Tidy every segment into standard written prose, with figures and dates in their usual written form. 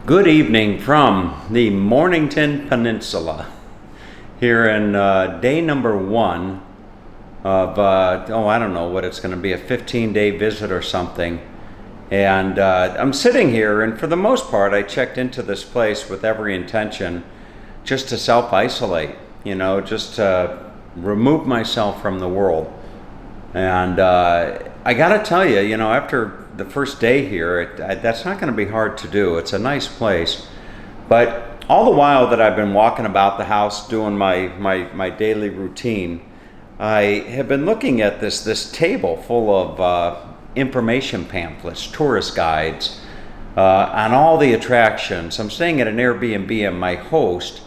Good evening from the Mornington Peninsula here in day number one of, I don't know what it's going to be, a 15-day visit or something. And I'm sitting here, and for the most part, I checked into this place with every intention just to self-isolate, just to remove myself from the world. And I got to tell you, after the first day here, that's not going to be hard to do. It's a nice place. But all the while that I've been walking about the house doing my daily routine, I have been looking at this table full of information pamphlets, tourist guides, on all the attractions. I'm staying at an Airbnb, and my host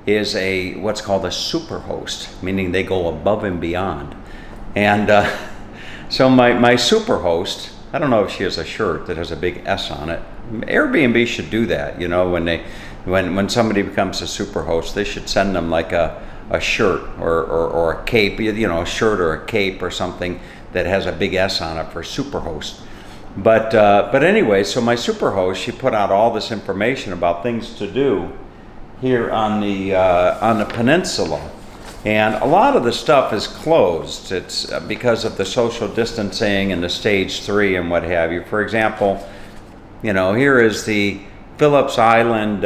is what's called a super host, meaning they go above and beyond. And so my super host, I don't know if she has a shirt that has a big S on it. Airbnb should do that, when somebody becomes a super host, they should send them like a shirt or a cape, a shirt or a cape or something that has a big S on it for super host. But anyway, so my super host, she put out all this information about things to do here on the peninsula. And a lot of the stuff is closed. It's because of the social distancing and the stage 3 and what have you. For example, here is the Phillips Island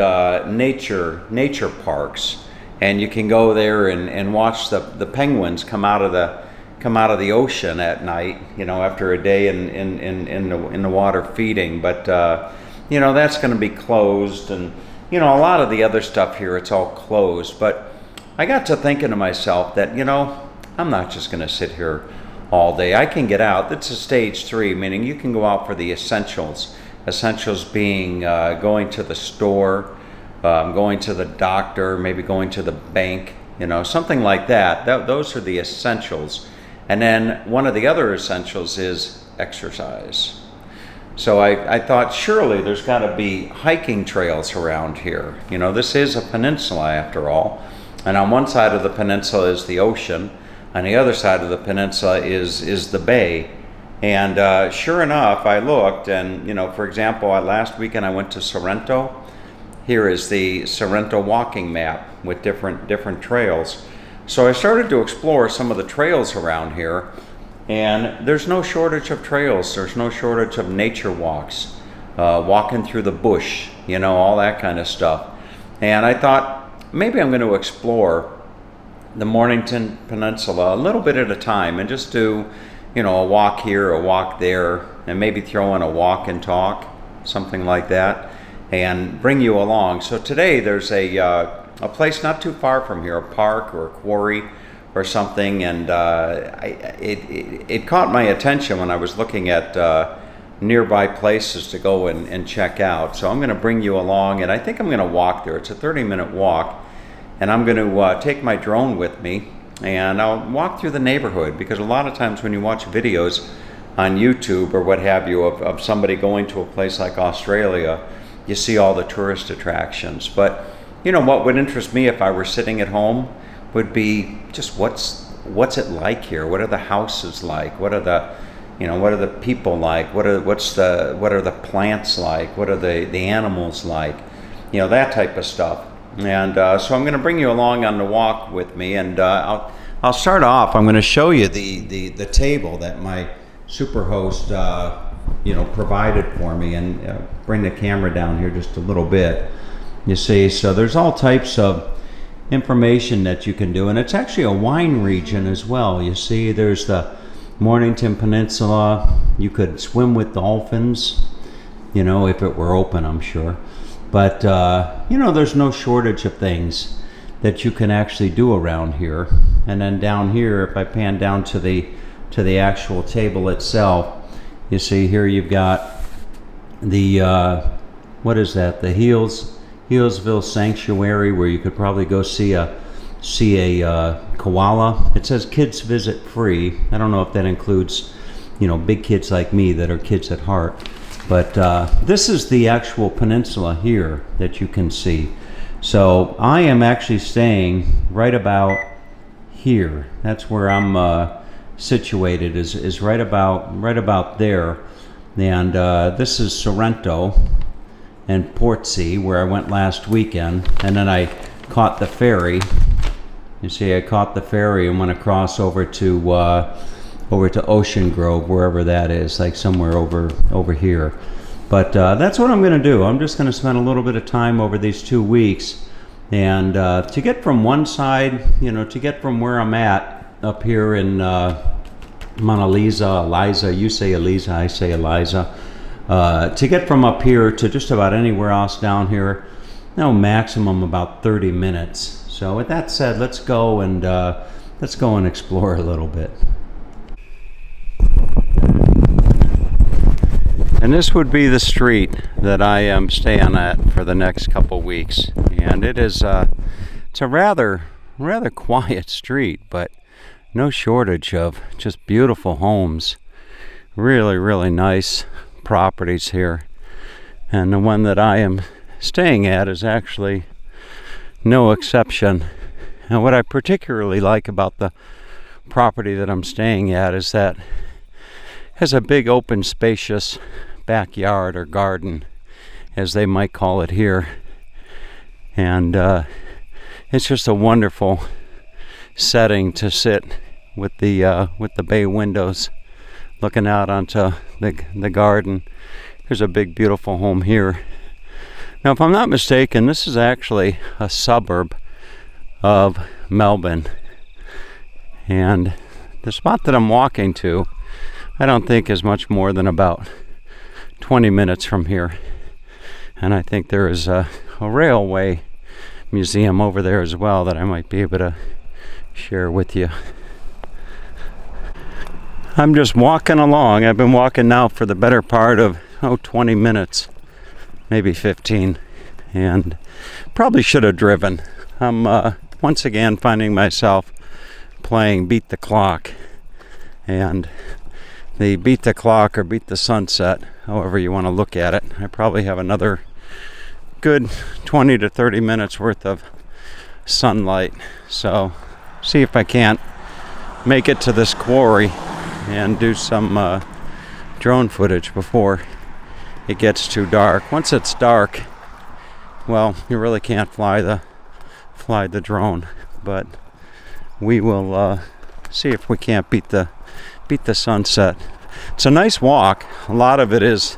nature parks, and you can go there and watch the penguins come out of the ocean at night. After a day in the water feeding. But that's going to be closed, and a lot of the other stuff here, it's all closed. But I got to thinking to myself that, I'm not just going to sit here all day. I can get out. It's a stage 3, meaning you can go out for the essentials. Essentials being going to the store, going to the doctor, maybe going to the bank, something like that. Those are the essentials. And then one of the other essentials is exercise. So I thought, surely there's got to be hiking trails around here. This is a peninsula after all. And on one side of the peninsula is the ocean. On the other side of the peninsula is the bay. And sure enough, I looked, and for example, last weekend I went to Sorrento. Here is the Sorrento walking map with different trails. So I started to explore some of the trails around here, and there's no shortage of trails. There's no shortage of nature walks, walking through the bush, all that kind of stuff. And I thought, maybe I'm going to explore the Mornington Peninsula a little bit at a time and just do, a walk here, a walk there, and maybe throw in a walk and talk, something like that, and bring you along. So today there's a place not too far from here, a park or a quarry or something, and it caught my attention when I was looking at nearby places to go and check out. So I'm going to bring you along, and I think I'm going to walk there. It's a 30-minute walk, and I'm going to take my drone with me, and I'll walk through the neighborhood, because a lot of times when you watch videos on YouTube or what have you of somebody going to a place like Australia, you see all the tourist attractions. But what would interest me if I were sitting at home would be just what's it like here? What are the houses like? What are the people like? What are the plants like? What are the animals like? That type of stuff. And so I'm going to bring you along on the walk with me, and I'll start off. I'm going to show you the table that my superhost provided for me, and bring the camera down here just a little bit. You see, so there's all types of information that you can do, and it's actually a wine region as well. You see, there's the Mornington Peninsula. You could swim with dolphins, if it were open, I'm sure. But, there's no shortage of things that you can actually do around here. And then down here, if I pan down to the actual table itself, you see here you've got the, what is that? The Healesville Sanctuary, where you could probably go see a koala. It says kids visit free. I don't know if that includes, big kids like me that are kids at heart. But this is the actual peninsula here that you can see. So I am actually staying right about here. That's where I'm situated, is right about there. And this is Sorrento. and Portsea, where I went last weekend, and then I caught the ferry. You see, I caught the ferry and went across over to Ocean Grove, wherever that is, like somewhere over here. But that's what I'm going to do. I'm just going to spend a little bit of time over these 2 weeks, and to get from one side, to get from where I'm at up here in Mount Eliza, you say Eliza, I say Eliza, to get from up here to just about anywhere else down here, maximum about 30 minutes. So with that said, let's go and explore a little bit. And this would be the street that I am staying at for the next couple weeks, and it's a rather quiet street, but no shortage of just beautiful homes, really nice properties here. And the one that I am staying at is actually no exception. And what I particularly like about the property that I'm staying at is that it has a big open spacious backyard or garden, as they might call it here. And it's just a wonderful setting to sit with the bay windows looking out onto the garden. There's a big beautiful home here. Now, if I'm not mistaken, this is actually a suburb of Melbourne, and the spot that I'm walking to I don't think is much more than about 20 minutes from here. And I think there is a railway museum over there as well that I might be able to share with you. I'm just walking along. I've been walking now for the better part of 20 minutes, maybe 15, and probably should have driven. I'm once again finding myself playing Beat the Clock, and the Beat the Clock or Beat the Sunset, however you want to look at it. I probably have another good 20 to 30 minutes worth of sunlight, so see if I can't make it to this quarry and do some drone footage before it gets too dark. Once it's dark, well, you really can't fly the drone, but we will see if we can't beat the sunset. It's a nice walk. A lot of it is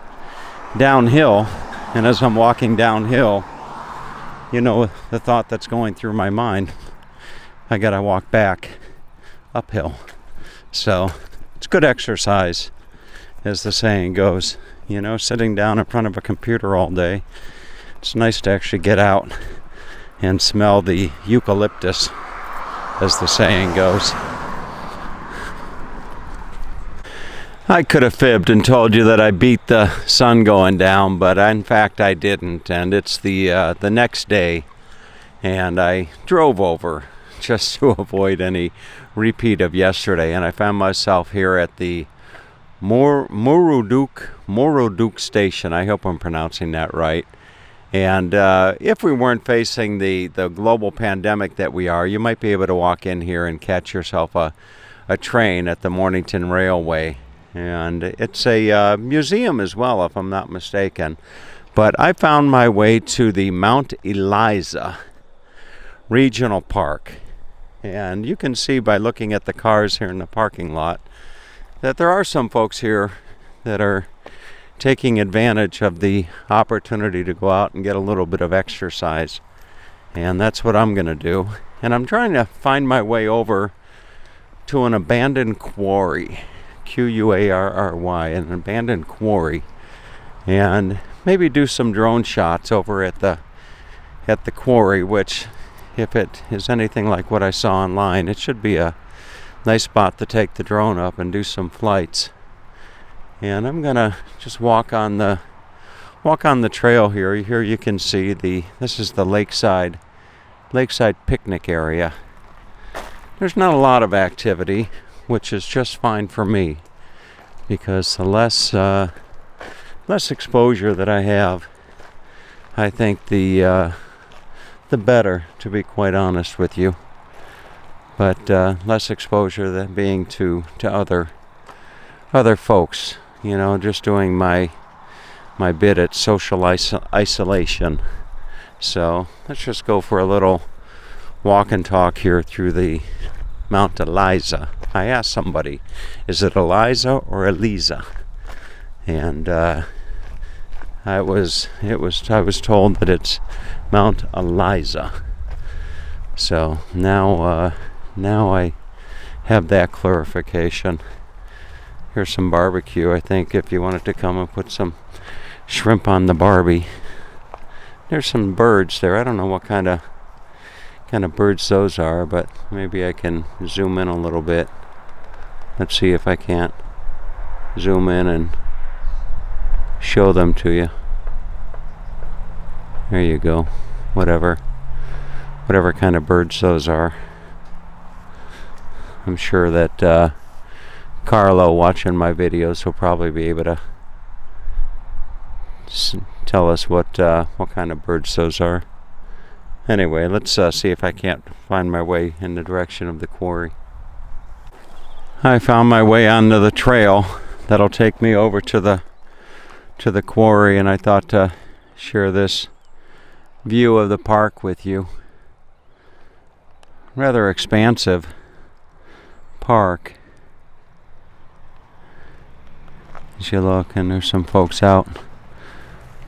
downhill, and as I'm walking downhill, the thought that's going through my mind, I gotta walk back uphill. So it's good exercise, as the saying goes. Sitting down in front of a computer all day, it's nice to actually get out and smell the eucalyptus, as the saying goes. I could have fibbed and told you that I beat the sun going down, but in fact I didn't. And it's the next day, and I drove over just to avoid any repeat of yesterday. And I found myself here at the Moroduk station. I hope I'm pronouncing that right. And if we weren't facing the global pandemic that we are, you might be able to walk in here and catch yourself a train at the Mornington Railway. And it's a museum as well, if I'm not mistaken. But I found my way to the Mount Eliza Regional Park. And you can see by looking at the cars here in the parking lot that there are some folks here that are taking advantage of the opportunity to go out and get a little bit of exercise. And that's what I'm going to do. And I'm trying to find my way over to an abandoned quarry. Quarry, an abandoned quarry, and maybe do some drone shots over at the quarry, which, if it is anything like what I saw online, it should be a nice spot to take the drone up and do some flights. And I'm gonna just walk on the trail here. Here you can see this is the lakeside picnic area. There's not a lot of activity, which is just fine for me, because the less exposure that I have, I think the better, to be quite honest with you. But less exposure than being to other folks, just doing my my bit at social isolation. So let's just go for a little walk and talk here through the Mount Eliza. I asked somebody, is it Eliza or Eliza? And I was told that it's Mount Eliza. So now I have that clarification. Here's some barbecue. I think if you wanted to come and put some shrimp on the barbie. There's some birds there. I don't know what kind of birds those are, but maybe I can zoom in a little bit. Let's see if I can't zoom in and show them to you. There you go. Whatever kind of birds those are. I'm sure that Carlo watching my videos will probably be able to tell us what kind of birds those are. Anyway, let's see if I can't find my way in the direction of the quarry. I found my way onto the trail that'll take me over to the quarry, and I thought to share this view of the park with you. Rather expansive park. As you look, and there's some folks out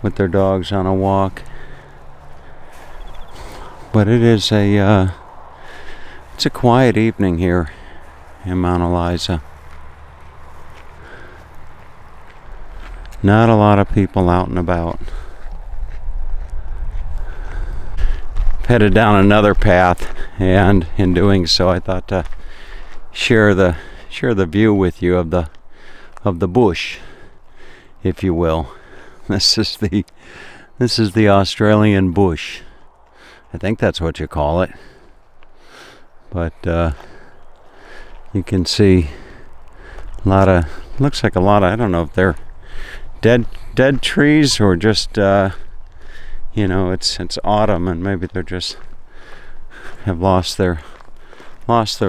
with their dogs on a walk. But it is it's a quiet evening here in Mount Eliza. Not a lot of people out and about. Headed down another path, and in doing so I thought to share the view with you of the bush, if you will. This is the Australian bush. I think that's what you call it. But you can see looks like a lot of, I don't know if they're dead trees or just it's autumn and maybe they're just have lost their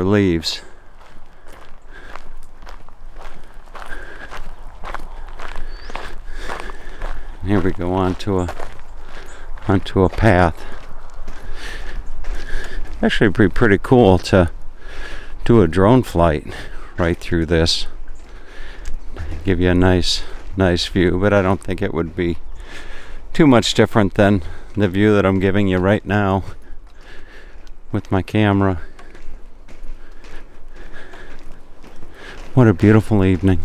leaves. Here we go onto a path. Actually, it'd be pretty cool to do a drone flight right through this. Give you a nice view, but I don't think it would be too much different than the view that I'm giving you right now with my camera. What a beautiful evening.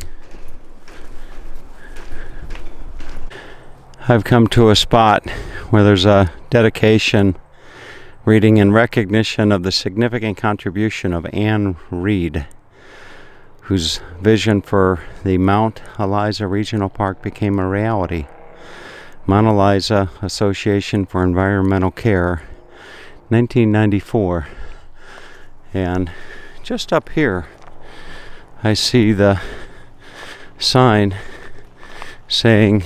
I've come to a spot where there's a dedication reading in recognition of the significant contribution of Anne Reed, whose vision for the Mount Eliza Regional Park became a reality. Mount Eliza Association for Environmental Care, 1994. And just up here, I see the sign saying,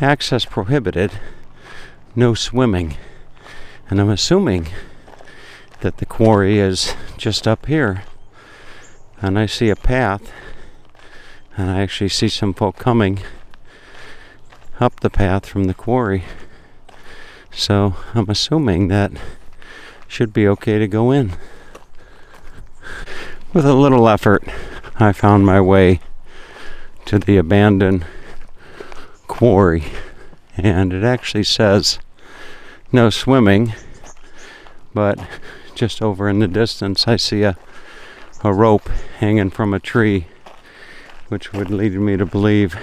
access prohibited, no swimming. And I'm assuming that the quarry is just up here. And I see a path, and I actually see some folk coming up the path from the quarry. So I'm assuming that should be okay to go in. With a little effort, I found my way to the abandoned quarry, and it actually says no swimming, but just over in the distance I see a rope hanging from a tree, which would lead me to believe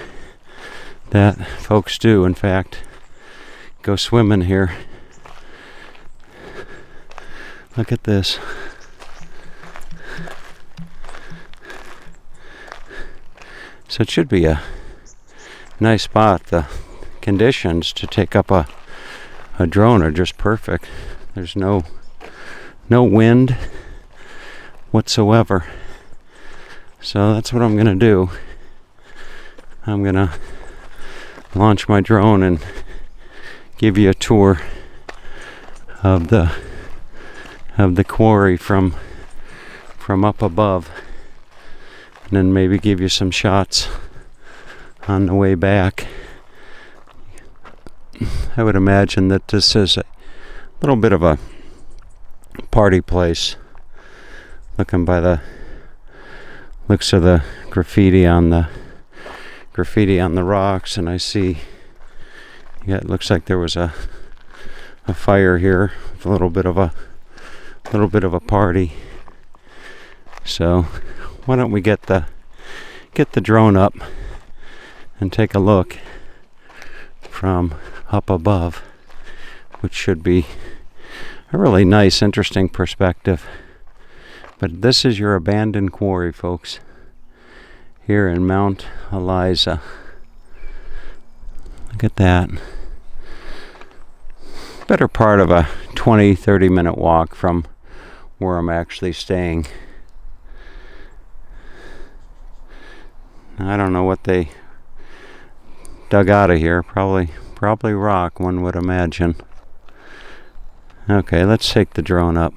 that folks do in fact go swimming here. Look at this. So it should be a nice spot. The conditions to take up a drone are just perfect. There's no wind whatsoever. So that's what I'm gonna do. I'm gonna launch my drone and give you a tour of the quarry from up above, and then maybe give you some shots on the way back I would imagine that this is a little bit of a party place. Looking by the looks of the graffiti on the rocks, and I see, yeah, it looks like there was a fire here with a little bit of a party. So why don't we get the drone up and take a look from up above, which should be a really nice, interesting perspective. But this is your abandoned quarry, folks, here in Mount Eliza. Look at that. Better part of a 20-30 minute walk from where I'm actually staying. I don't know what they dug out of here. Probably rock, one would imagine. Okay, let's take the drone up.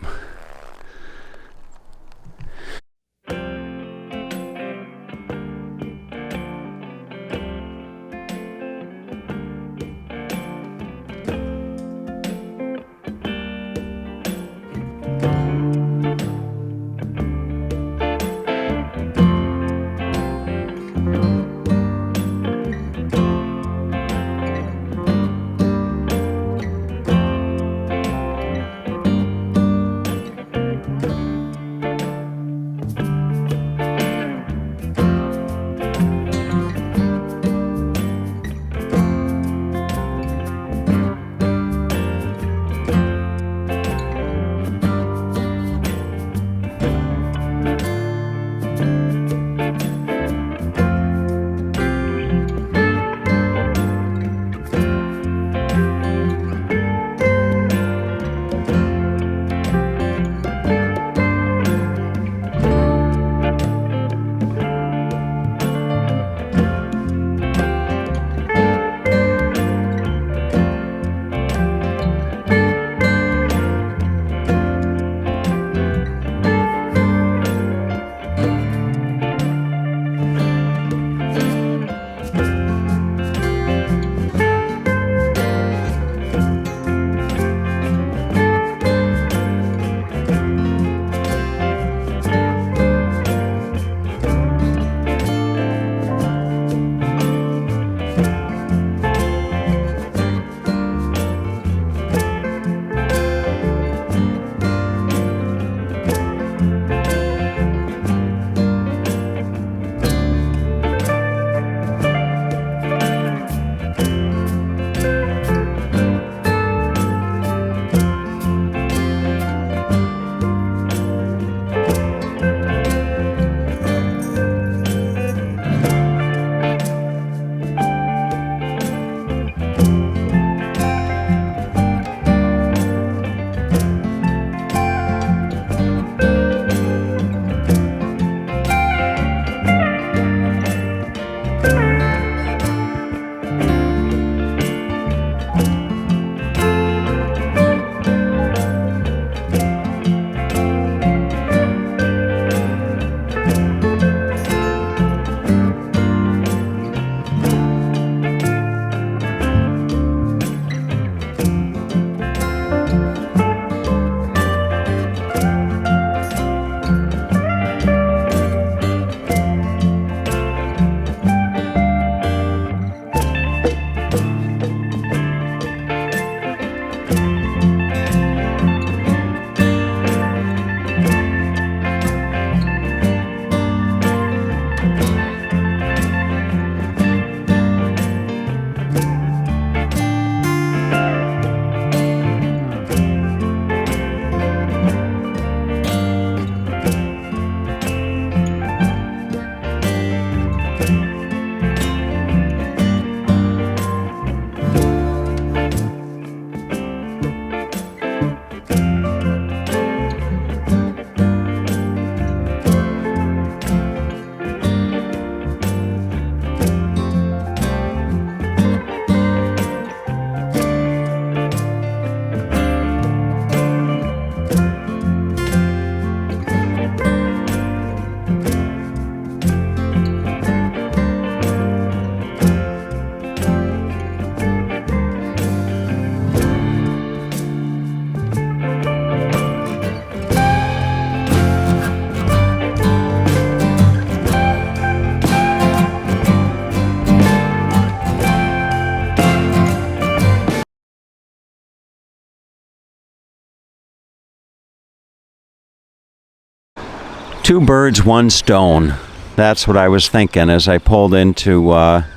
Two birds, one stone. That's what I was thinking as I pulled into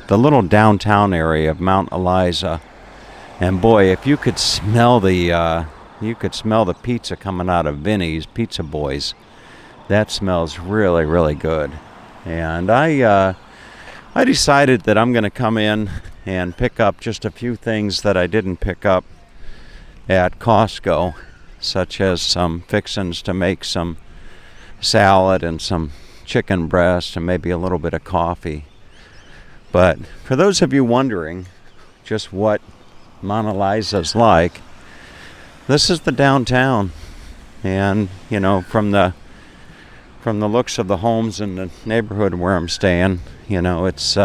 the little downtown area of Mount Eliza. And boy, if you could smell the pizza coming out of Vinny's Pizza Boys. That smells really, really good. And I decided that I'm going to come in and pick up just a few things that I didn't pick up at Costco, such as some fixins to make some salad and some chicken breast and maybe a little bit of coffee. But for those of you wondering just what Mount Eliza's like, this is the downtown. And, you know, from the looks of the homes in the neighborhood where I'm staying, you know, it's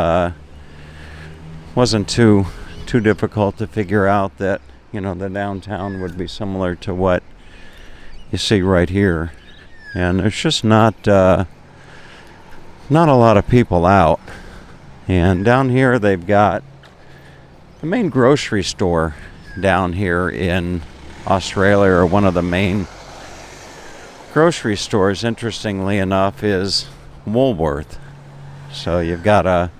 wasn't too difficult to figure out that, you know, the downtown would be similar to what you see right here. And there's just not a lot of people out. And down here they've got the main grocery store down here in Australia, or one of the main grocery stores, interestingly enough, is Woolworth. So you've got a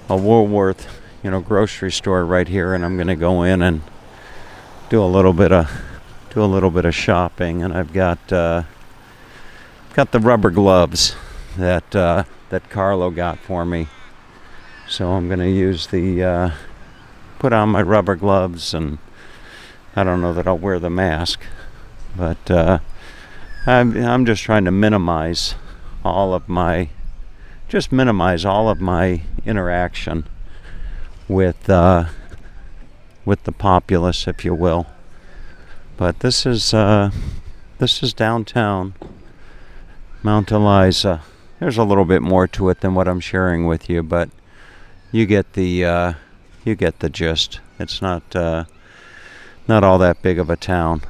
Woolworth, you know, grocery store right here, and I'm going to go in and do a little bit of shopping. And I've got the rubber gloves that Carlo got for me. So I'm going to use put on my rubber gloves, and I don't know that I'll wear the mask, but I'm just trying to minimize all of my interaction with the populace, if you will. But this is downtown Mount Eliza. There's a little bit more to it than what I'm sharing with you, but you get the gist. It's not all that big of a town.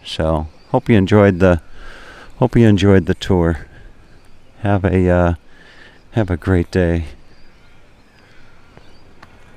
So hope you enjoyed the tour. Have a great day.